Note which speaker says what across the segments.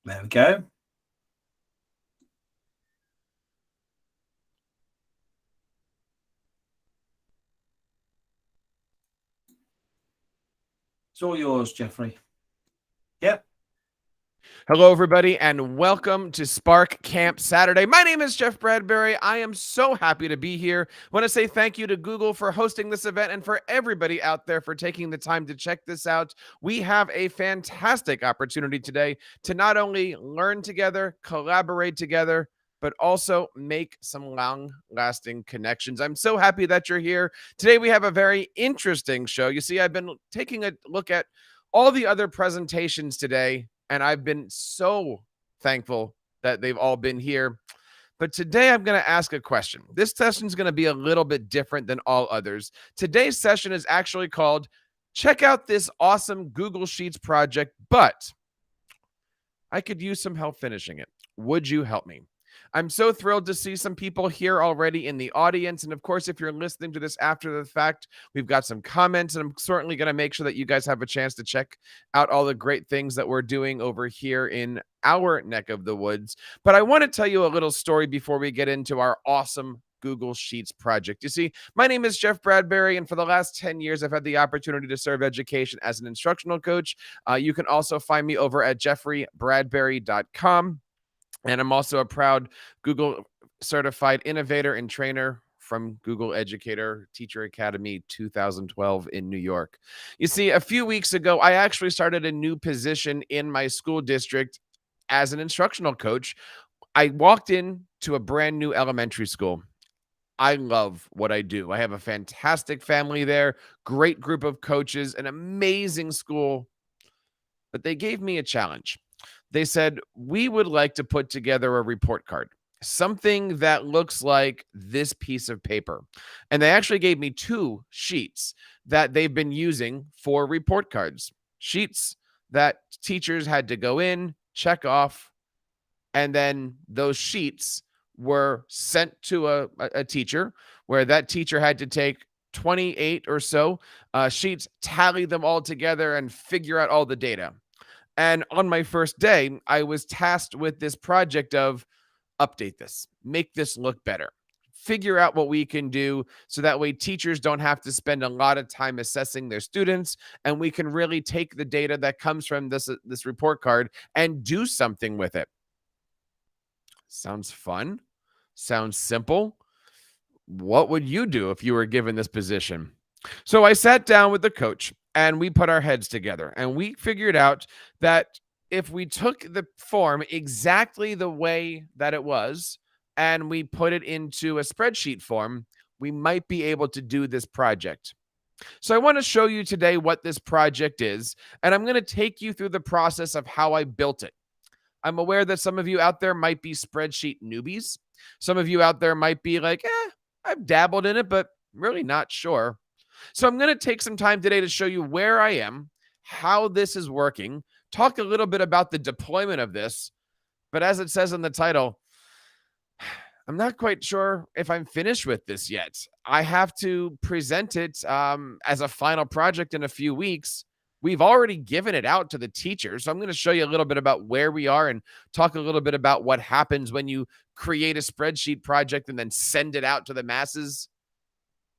Speaker 1: There we go. It's all yours, Jeffrey. Yep.
Speaker 2: Hello, everybody, and welcome to Spark Camp Saturday. My name is Jeff Bradbury. I am so happy to be here. I want to say thank you to Google for hosting this event and for everybody out there for taking the time to check this out. We have a fantastic opportunity today to not only learn together, collaborate together, but also make some long lasting connections. I'm so happy that you're here. Today, we have a very interesting show. You see, I've been taking a look at all the other presentations today, and I've been so thankful that they've all been here. But today I'm going to ask a question. This session is going to be a little bit different than all others. Today's session is actually called Check Out This Awesome Google Sheets Project, but I could use some help finishing it. Would you help me? I'm so thrilled to see some people here already in the audience. And of course, if you're listening to this after the fact, we've got some comments, and I'm certainly going to make sure that you guys have a chance to check out all the great things that we're doing over here in our neck of the woods. But I want to tell you a little story before we get into our awesome Google Sheets project. You see, my name is Jeff Bradbury, and for the last 10 years, I've had the opportunity to serve education as an instructional coach. You can also find me over at jeffreybradbury.com. And I'm also a proud Google certified innovator and trainer from Google Educator Teacher Academy 2012 in New York. You see, a few weeks ago, I actually started a new position in my school district as an instructional coach. I walked in to a brand new elementary school. I love what I do. I have a fantastic family there, great group of coaches, an amazing school. But they gave me a challenge. They said, we would like to put together a report card, something that looks like this piece of paper. And they actually gave me 2 sheets that they've been using for report cards, sheets that teachers had to go in, check off, and then those sheets were sent to a teacher, where that teacher had to take 28 or so sheets, tally them all together, and figure out all the data. And on my first day, I was tasked with this project of update this, make this look better, figure out what we can do so that way teachers don't have to spend a lot of time assessing their students, and we can really take the data that comes from this report card and do something with it. Sounds fun. Sounds simple. What would you do if you were given this position? So I sat down with the coach and we put our heads together and we figured out that if we took the form exactly the way that it was and we put it into a spreadsheet form, we might be able to do this project. So I want to show you today what this project is, and I'm going to take you through the process of how I built it. I'm aware that some of you out there might be spreadsheet newbies. Some of you out there might be like, I've dabbled in it, but really not sure. So I'm going to take some time today to show you where I am, how this is working, talk a little bit about the deployment of this. But as it says in the title, I'm not quite sure if I'm finished with this yet. I have to present it as a final project in a few weeks. We've already given it out to the teachers. So I'm going to show you a little bit about where we are and talk a little bit about what happens when you create a spreadsheet project and then send it out to the masses.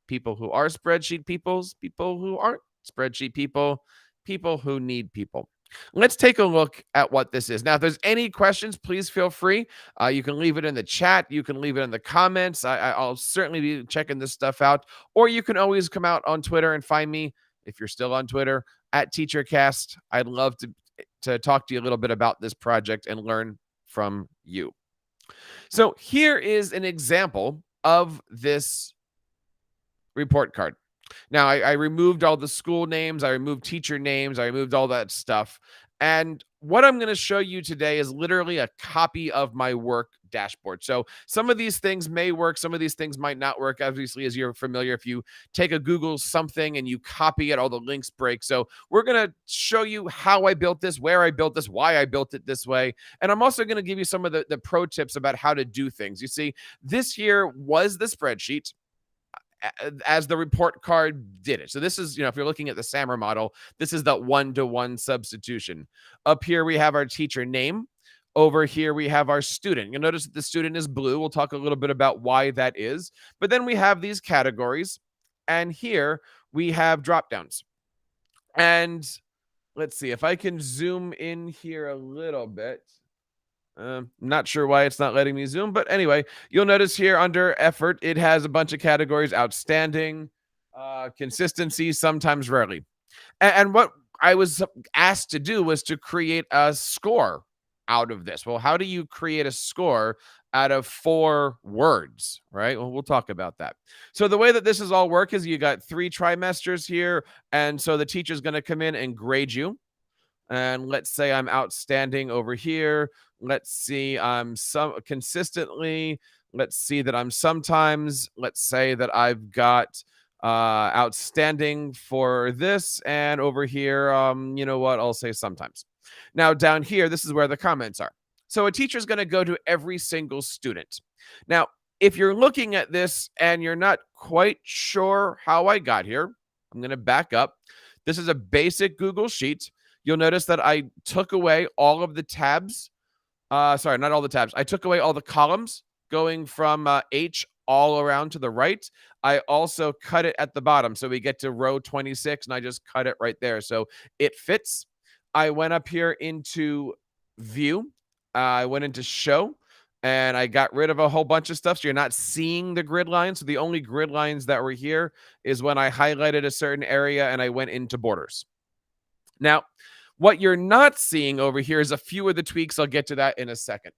Speaker 2: People who are spreadsheet peoples, people who aren't spreadsheet people, people who need people. Let's take a look at what this is. Now, if there's any questions, please feel free. You can leave it in the chat. You can leave it in the comments. I'll certainly be checking this stuff out. Or you can always come out on Twitter and find me, if you're still on Twitter, at TeacherCast. I'd love to talk to you a little bit about this project and learn from you. So here is an example of this report card. Now, I removed all the school names, I removed teacher names, I removed all that stuff. And what I'm going to show you today is literally a copy of my work dashboard. So some of these things may work, some of these things might not work. Obviously, as you're familiar, if you take a Google something and you copy it, all the links break. So we're going to show you how I built this, where I built this, why I built it this way. And I'm also going to give you some of the pro tips about how to do things. You see, this here was the spreadsheet as the report card did it. So this is, if you're looking at the SAMR model, this is the one-to-one substitution. Up here, we have our teacher name. Over here, we have our student. You'll notice that the student is blue. We'll talk a little bit about why that is. But then we have these categories. And here we have drop downs. And let's see if I can zoom in here a little bit. Not sure why it's not letting me zoom, but anyway, you'll notice here under effort, it has a bunch of categories: outstanding, consistency, sometimes rarely. And what I was asked to do was to create a score out of this. Well, how do you create a score out of 4 words, right? Well, we'll talk about that. So the way that this is all work is you got 3 trimesters here, and so the teacher's going to come in and grade you. And let's say I'm outstanding over here. Let's see I'm some consistently. Let's see that I'm sometimes. Let's say that I've got outstanding for this, and over here, you know what, I'll say sometimes. Now down here, this is where the comments are. So a teacher is going to go to every single student. Now, if you're looking at this and you're not quite sure how I got here, I'm going to back up. This is a basic Google Sheet. You'll notice that I took away all of the tabs. Sorry, not all the tabs. I took away all the columns going from H all around to the right. I also cut it at the bottom. So we get to row 26 and I just cut it right there. So it fits. I went up here into view. I went into show and I got rid of a whole bunch of stuff. So you're not seeing the grid lines. So the only grid lines that were here is when I highlighted a certain area and I went into borders. Now, what you're not seeing over here is a few of the tweaks. I'll get to that in a second.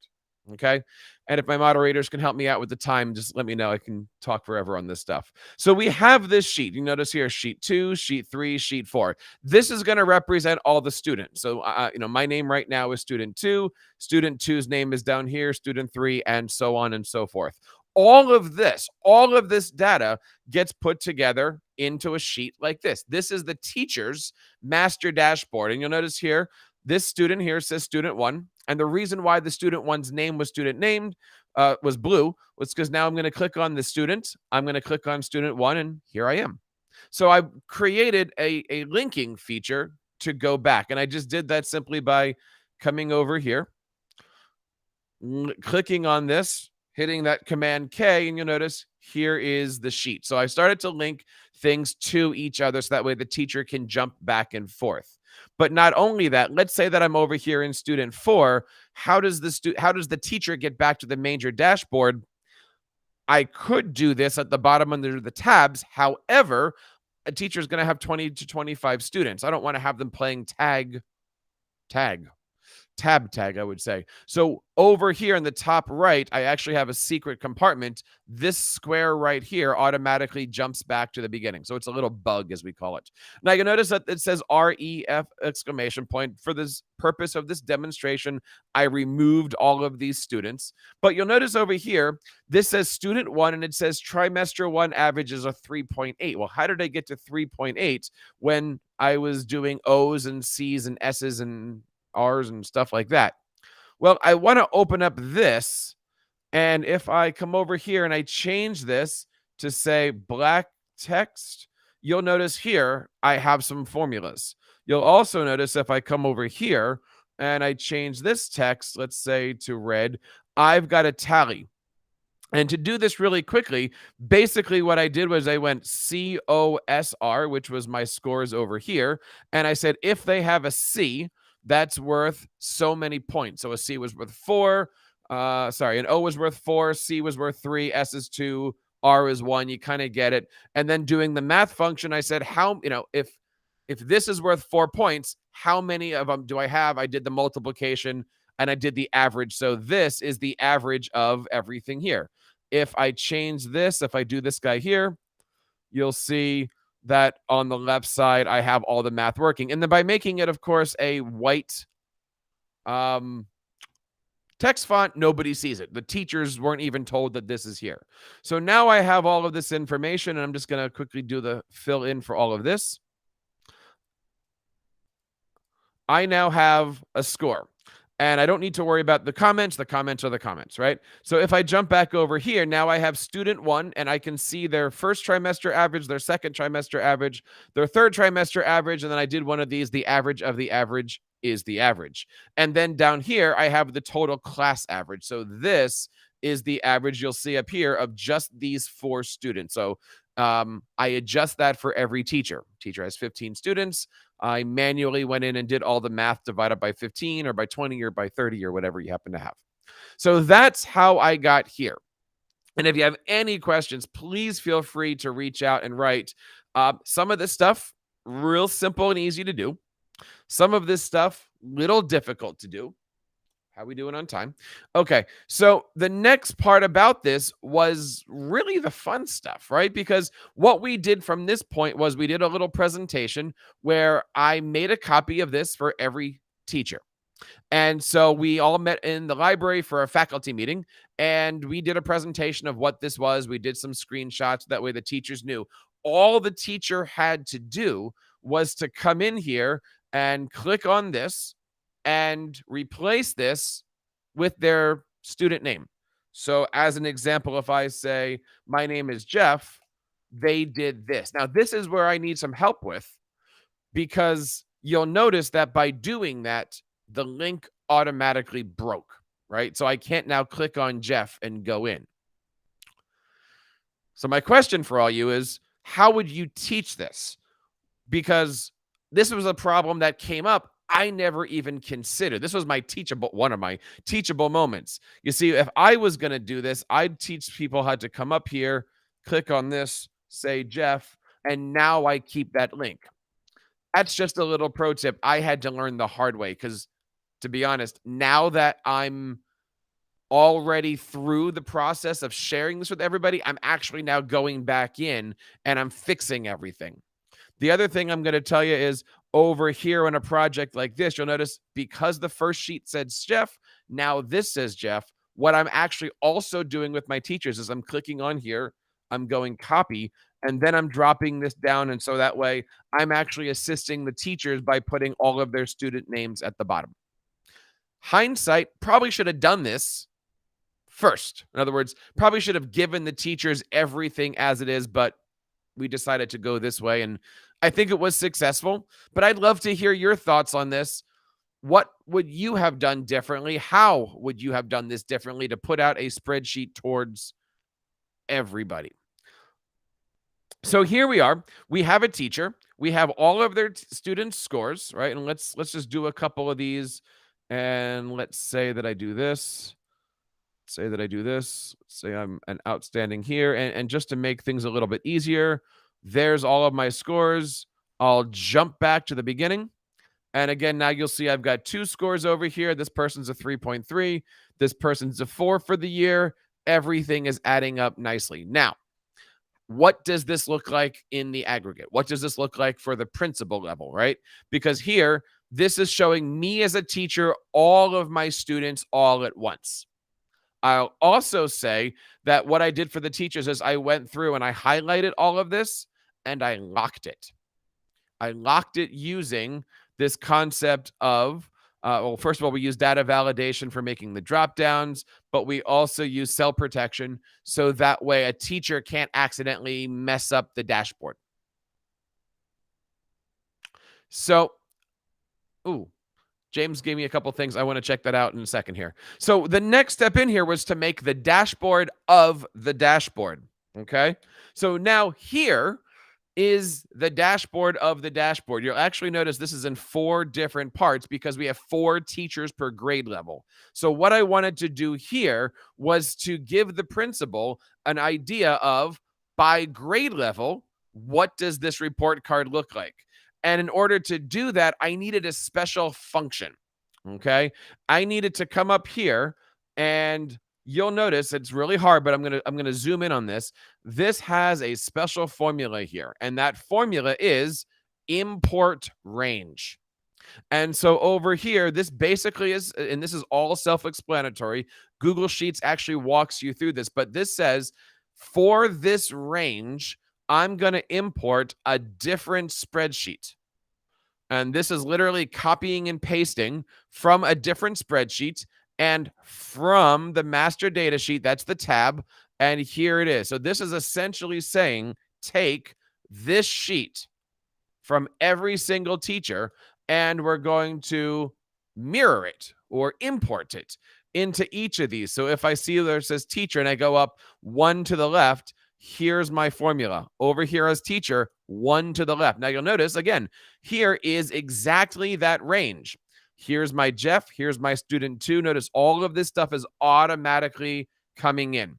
Speaker 2: Okay. And if my moderators can help me out with the time, just let me know. I can talk forever on this stuff. So we have this sheet. You notice here, sheet 2, sheet 3, sheet 4. This is going to represent all the students. So, my name right now is student 2. Student 2's name is down here, student 3, and so on and so forth. All of this data gets put together into a sheet like this. This is the teacher's master dashboard. And you'll notice here, this student here says student 1. And the reason why the student 1's name was was blue was because now I'm going to click on the student. I'm going to click on student 1, and here I am. So I created a linking feature to go back. And I just did that simply by coming over here, clicking on this, hitting that Command K, and you'll notice here is the sheet. So I started to link things to each other so that way the teacher can jump back and forth. But not only that, let's say that I'm over here in student 4. How does the teacher get back to the major dashboard? I could do this at the bottom under the tabs. However, a teacher is going to have 20 to 25 students. I don't want to have them playing tab tag, I would say. So over here in the top right, I actually have a secret compartment. This square right here automatically jumps back to the beginning. So it's a little bug, as we call it. Now you notice that it says REF exclamation point. For this purpose of this demonstration, I removed all of these students. But you'll notice over here, this says student 1 and it says trimester 1 average is a 3.8. Well, how did I get to 3.8 when I was doing O's and C's and S's and R's and stuff like that? Well, I want to open up this, and if I come over here and I change this to say black text, you'll notice here I have some formulas. You'll also notice if I come over here and I change this text, let's say to red, I've got a tally. And to do this really quickly, basically what I did was I went COSR, which was my scores over here, and I said if they have a C, that's worth so many points. So a C was worth 4. An O was worth 4. C was worth 3. S is 2. R is 1. You kind of get it. And then doing the math function, I said, if this is worth 4 points, how many of them do I have? I did the multiplication and I did the average. So this is the average of everything here. If I change this, if I do this guy here, you'll see that on the left side, I have all the math working. And then by making it, of course, a white text font, nobody sees it. The teachers weren't even told that this is here. So now I have all of this information, and I'm just going to quickly do the fill in for all of this. I now have a score. And I don't need to worry about the comments. The comments are the comments, right? So if I jump back over here, now I have student 1, and I can see their first trimester average, their second trimester average, their third trimester average, and then I did one of these, the average of the average is the average. And then down here, I have the total class average. So this is the average you'll see up here of just these 4 students. So I adjust that for every teacher. Teacher has 15 students. I manually went in and did all the math divided by 15 or by 20 or by 30 or whatever you happen to have. So that's how I got here. And if you have any questions, please feel free to reach out and write. Some of this stuff, real simple and easy to do. Some of this stuff, little difficult to do. How we doing on time? Okay, so the next part about this was really the fun stuff, right? Because what we did from this point was we did a little presentation where I made a copy of this for every teacher. And so we all met in the library for a faculty meeting, and we did a presentation of what this was. We did some screenshots. That way the teachers knew. All the teacher had to do was to come in here and click on this and replace this with their student name. So as an example, if I say, my name is Jeff, they did this. Now, this is where I need some help with, because you'll notice that by doing that, the link automatically broke, right? So I can't now click on Jeff and go in. So my question for all you is, how would you teach this? Because this was a problem that came up I never even considered. This was one of my teachable moments. You see, if I was going to do this, I'd teach people how to come up here, click on this, say Jeff, and now I keep that link. That's just a little pro tip I had to learn the hard way, because to be honest, now that I'm already through the process of sharing this with everybody, I'm actually now going back in and I'm fixing everything. The other thing I'm going to tell you is over here on a project like this, you'll notice because the first sheet said Jeff, now this says Jeff. What I'm actually also doing with my teachers is I'm clicking on here, I'm going copy, and then I'm dropping this down. And so that way I'm actually assisting the teachers by putting all of their student names at the bottom. Hindsight, probably should have done this first. In other words, probably should have given the teachers everything as it is, but we decided to go this way, and I think it was successful. But I'd love to hear your thoughts on this. What would you have done differently? How would you have done this differently to put out a spreadsheet towards everybody? So here we are. We have a teacher. We have all of their students' scores, right? And let's just do a couple of these. And let's say that I do this. Say that I do this. Say I'm an outstanding here. And just to make things a little bit easier, there's all of my scores. I'll jump back to the beginning. And again, now you'll see I've got 2 scores over here. This person's a 3.3. This person's a 4 for the year. Everything is adding up nicely. Now, what does this look like in the aggregate? What does this look like for the principal level, right? Because here, this is showing me as a teacher, all of my students all at once. I'll also say that what I did for the teachers is I went through and I highlighted all of this and I locked it. I locked it using this concept of, well, first of all, we use data validation for making the drop downs, but we also use cell protection. So that way a teacher can't accidentally mess up the dashboard. So, James gave me a couple things. I want to check that out in a second here. So the next step in here was to make the dashboard of the dashboard. Okay. So now here is the dashboard of the dashboard. You'll actually notice this is in 4 different parts because we have 4 teachers per grade level. So what I wanted to do here was to give the principal an idea of, by grade level, what does this report card look like? And in order to do that, I needed a special function, okay? I needed to come up here, and you'll notice it's really hard, but I'm gonna zoom in on this. This has a special formula here, and that formula is import range. And so over here, this basically is, and this is all self-explanatory. Google Sheets actually walks you through this, but this says, for this range, I'm going to import a different spreadsheet. And this is literally copying and pasting from a different spreadsheet and from the master data sheet. That's the tab. And here it is. So this is essentially saying, take this sheet from every single teacher, and we're going to mirror it or import it into each of these. So if I see there it says teacher and I go up one to the left, here's my formula. Over here as teacher, one to the left. Now you'll notice, again, here is exactly that range. Here's my Jeff. Here's my student 2. Notice all of this stuff is automatically coming in.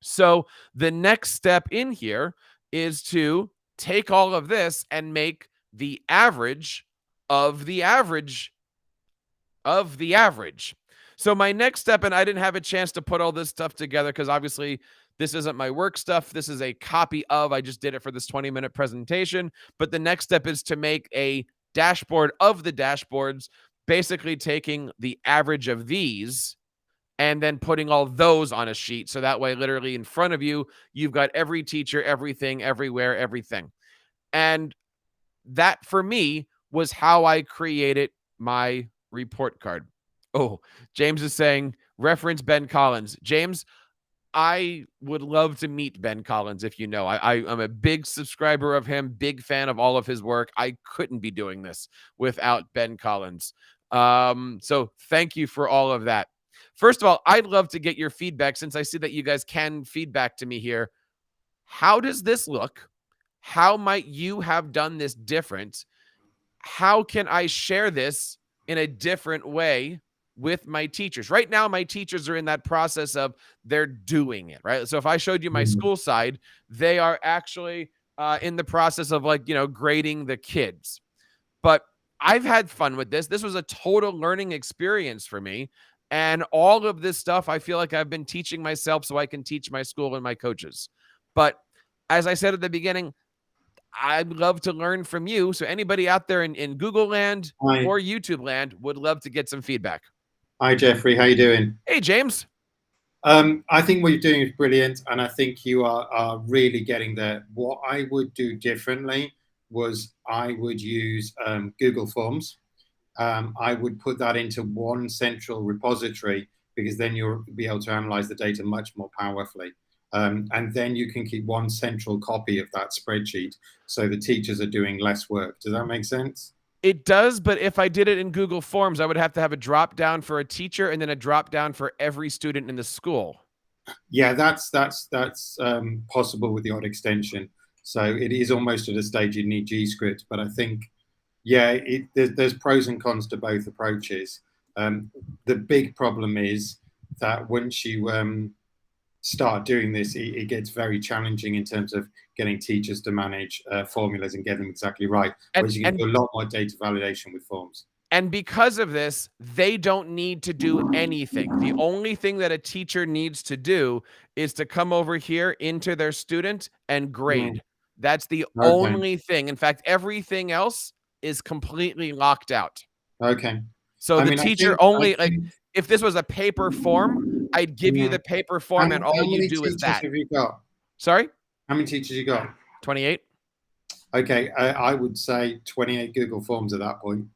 Speaker 2: So the next step in here is to take all of this and make the average of the average of the average. So my next step, and I didn't have a chance to put all this stuff together because obviously this isn't my work stuff. This is a copy of, I just did it for this 20-minute presentation. But the next step is to make a dashboard of the dashboards, basically taking the average of these and then putting all those on a sheet. So that way, literally in front of you, you've got every teacher, everything, everywhere, everything. And that for me was how I created my report card. Oh, James is saying, reference Ben Collins. James, I would love to meet Ben Collins if you know. I'm a big subscriber of him, big fan of all of his work. I couldn't be doing this without Ben Collins. So thank you for all of that. First of all, I'd love to get your feedback since I see that you guys can feedback to me here. How does this look? How might you have done this different? How can I share this in a different way with my teachers? Right now, my teachers are in that process of they're doing it, right? So if I showed you my school side, they are actually in the process of grading the kids. But I've had fun with this. This was a total learning experience for me. And all of this stuff, I feel like I've been teaching myself so I can teach my school and my coaches. But as I said at the beginning, I'd love to learn from you. So anybody out there in Google land or YouTube land would love to get some feedback.
Speaker 3: Hi, Jeffrey. How you doing?
Speaker 2: Hey, James.
Speaker 3: I think what you're doing is brilliant, and I think you are really getting there. What I would do differently was I would use Google Forms. I would put that into one central repository because then you'll be able to analyze the data much more powerfully. And then you can keep one central copy of that spreadsheet so the teachers are doing less work. Does that make sense?
Speaker 2: It does, but if I did it in Google Forms, I would have to have a drop down for a teacher and then a drop down for every student in the school.
Speaker 3: Yeah, that's possible with the odd extension. So it is almost at a stage you need GScript, but I think, yeah, there's pros and cons to both approaches. The big problem is that once you start doing this, it gets very challenging in terms of getting teachers to manage formulas and get them exactly right. Whereas you can do a lot more data validation with forms.
Speaker 2: And because of this, they don't need to do anything. The only thing that a teacher needs to do is to come over here into their student and grade. That's the only thing. In fact, everything else is completely locked out.
Speaker 3: Okay.
Speaker 2: So the teacher if this was a paper form, I'd give you the paper form and all you do is that.
Speaker 3: How many teachers have you got?
Speaker 2: Sorry?
Speaker 3: How many teachers you got?
Speaker 2: 28.
Speaker 3: Okay, I would say 28 Google Forms at that point.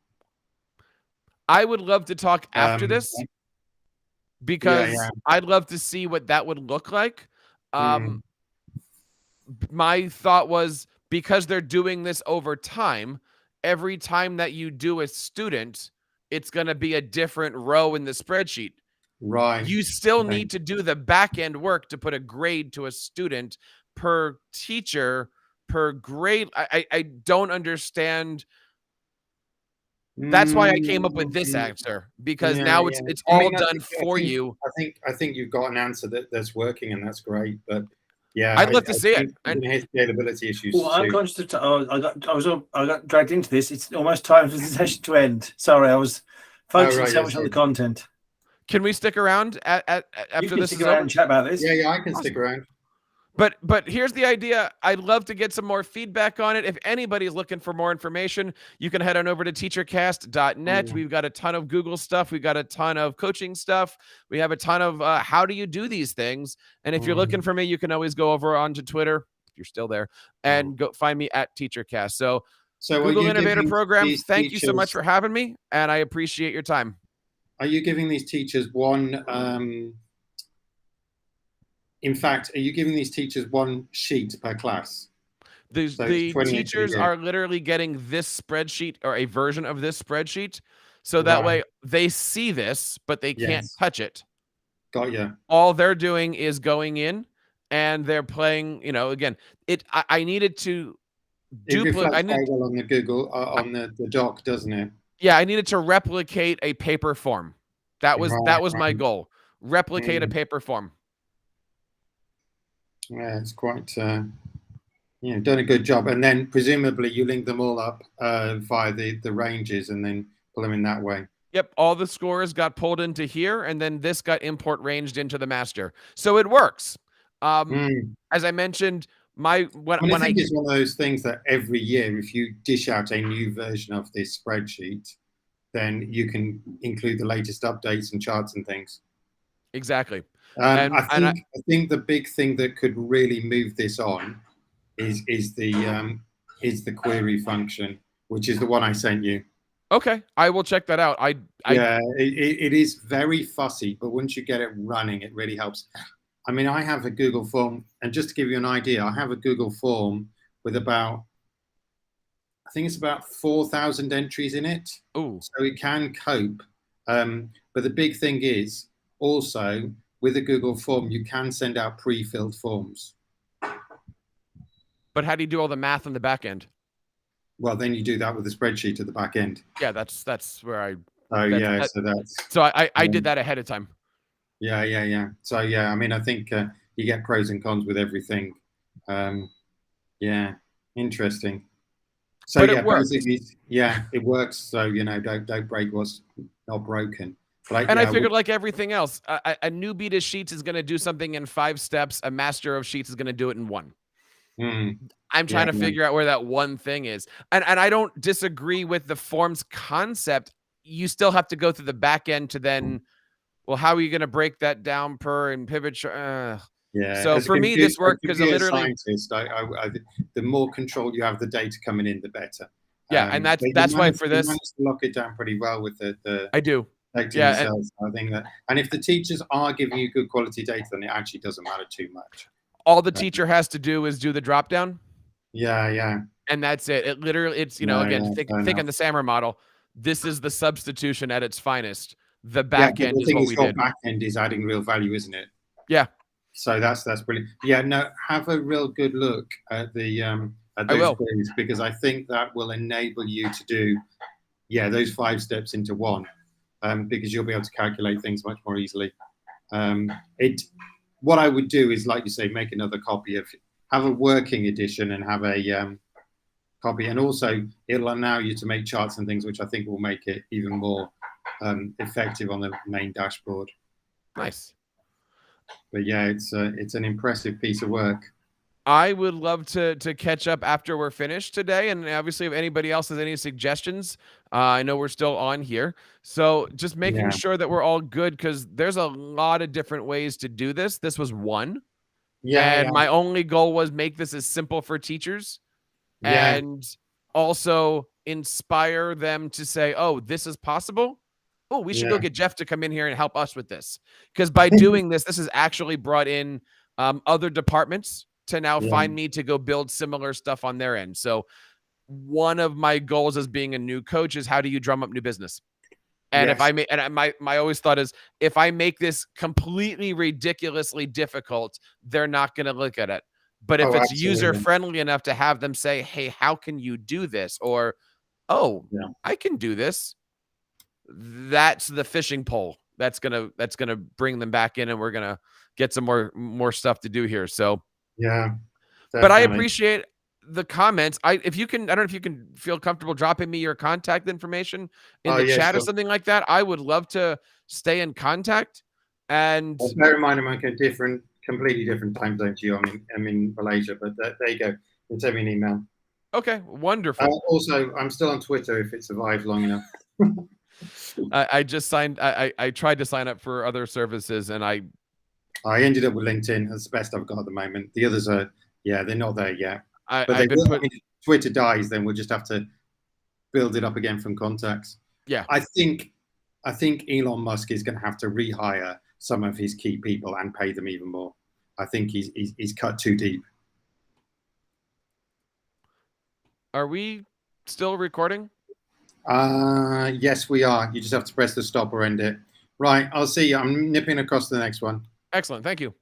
Speaker 2: I would love to talk after this because I'd love to see what that would look like. My thought was because they're doing this over time, every time that you do a student, it's going to be a different row in the spreadsheet.
Speaker 3: Right.
Speaker 2: You still need to do the back end work to put a grade to a student per teacher, per grade. I don't understand. That's why I came up with this answer, because now it's all done for you.
Speaker 3: I think you've got an answer that's working, and that's great. But yeah,
Speaker 2: I'd love to see it.
Speaker 3: Scalability issues.
Speaker 1: Well, I'm conscious of I got dragged into this. It's almost time for the session to end. Sorry, I was focusing so much on the content.
Speaker 2: Can we stick around after this?
Speaker 1: Stick around and chat about this.
Speaker 3: Yeah, I can stick around.
Speaker 2: But here's the idea. I'd love to get some more feedback on it. If anybody's looking for more information, you can head on over to teachercast.net. We've got a ton of Google stuff. We've got a ton of coaching stuff. We have a ton of how do you do these things. And if you're looking for me, you can always go over onto Twitter, if you're still there, and go find me at TeacherCast. So
Speaker 3: So
Speaker 2: Google Innovator Program, thank you so much
Speaker 3: teachers,
Speaker 2: for having me, and I appreciate your time.
Speaker 3: are you giving these teachers one, in fact, are you giving these teachers one sheet per class?
Speaker 2: The teachers are literally getting this spreadsheet or a version of this spreadsheet. So that way they see this, but they can't touch it.
Speaker 3: Got you.
Speaker 2: All they're doing is going in and they're playing, again, I needed to
Speaker 3: duplicate. It reflects quite well on the Google, on the doc, doesn't it?
Speaker 2: Yeah, I needed to replicate a paper form. That was my goal. Replicate a paper form.
Speaker 3: Yeah, it's quite, done a good job. And then presumably you link them all up via the ranges and then pull them in that way.
Speaker 2: Yep, all the scores got pulled into here, and then this got import ranged into the master. So it works. As I mentioned, I think
Speaker 3: it's one of those things that every year, if you dish out a new version of this spreadsheet, then you can include the latest updates and charts and things.
Speaker 2: Exactly.
Speaker 3: I think the big thing that could really move this on is the query function, which is the one I sent you.
Speaker 2: Okay, I will check that out.
Speaker 3: It is very fussy, but once you get it running, it really helps. I mean, I have a Google form, and just to give you an idea, I have a Google form with I think it's about 4,000 entries in it.
Speaker 2: Ooh.
Speaker 3: So it can cope. But the big thing is also with a Google form, you can send out pre-filled forms.
Speaker 2: But how do you do all the math on the back end?
Speaker 3: Well, then you do that with the spreadsheet at the back end.
Speaker 2: Yeah, that's where I.
Speaker 3: So
Speaker 2: I did that ahead of time.
Speaker 3: Yeah. So I mean, I think you get pros and cons with everything. Interesting. So
Speaker 2: but it works.
Speaker 3: It works. So don't break what's not broken. But
Speaker 2: I figured, like everything else, a newbie to Sheets is going to do something in 5 steps. A master of Sheets is going to do it in 1. I'm trying to figure out where that one thing is. And I don't disagree with the forms concept. You still have to go through the back end to then, well, how are you going to break that down per and pivot? So for me, this worked because literally,
Speaker 3: the more control you have the data coming in, the better.
Speaker 2: Yeah, and that's why for this,
Speaker 3: managed to lock it down pretty well with the
Speaker 2: I do.
Speaker 3: Yeah, I think that, and if the teachers are giving you good quality data, then it actually doesn't matter too much.
Speaker 2: All the teacher has to do is do the drop down.
Speaker 3: Yeah.
Speaker 2: And that's it. It literally, it's, think on the SAMR model. This is the substitution at its finest. The back end is what we did.
Speaker 3: Back end is adding real value, isn't it?
Speaker 2: Yeah.
Speaker 3: So that's brilliant. Yeah, no, have a real good look at those queries, because I think that will enable you to do, those 5 steps into 1, because you'll be able to calculate things much more easily. What I would do is, like you say, make another copy have a working edition and have a copy, and also it'll allow you to make charts and things, which I think will make it even more effective on the main dashboard.
Speaker 2: Nice.
Speaker 3: But yeah, it's an impressive piece of work.
Speaker 2: I would love to catch up after we're finished today. And obviously, if anybody else has any suggestions, I know we're still on here. So just making sure that we're all good, because there's a lot of different ways to do this. This was one. My only goal was make this as simple for teachers and also inspire them to say, oh, this is possible. Oh, we should go get Jeff to come in here and help us with this. Because by doing this has actually brought in other departments to now find me to go build similar stuff on their end. So one of my goals as being a new coach is, how do you drum up new business? And if I make, and my always thought is, if I make this completely ridiculously difficult, they're not going to look at it. But if it's user friendly enough to have them say, hey, how can you do this? Or, I can do this. That's the fishing pole. That's gonna bring them back in, and we're gonna get some more stuff to do here. So but I appreciate the comments. I don't know if you can feel comfortable dropping me your contact information in the chat or something like that. I would love to stay in contact. And
Speaker 3: bear in mind, I'm like a completely different time zone to you. I'm in Malaysia, but there you go. You can send me an email.
Speaker 2: Okay, wonderful.
Speaker 3: Also, I'm still on Twitter if it survives long enough.
Speaker 2: I just signed. I tried to sign up for other services, and I
Speaker 3: ended up with LinkedIn. That's the best I've got at the moment. The others are, they're not there yet. But Twitter dies, then we'll just have to build it up again from contacts.
Speaker 2: Yeah.
Speaker 3: I think Elon Musk is going to have to rehire some of his key people and pay them even more. I think he's cut too deep.
Speaker 2: Are we still recording?
Speaker 3: Yes, we are. You just have to press the stop or end it. Right. I'll see you. I'm nipping across to the next one.
Speaker 2: Excellent. Thank you.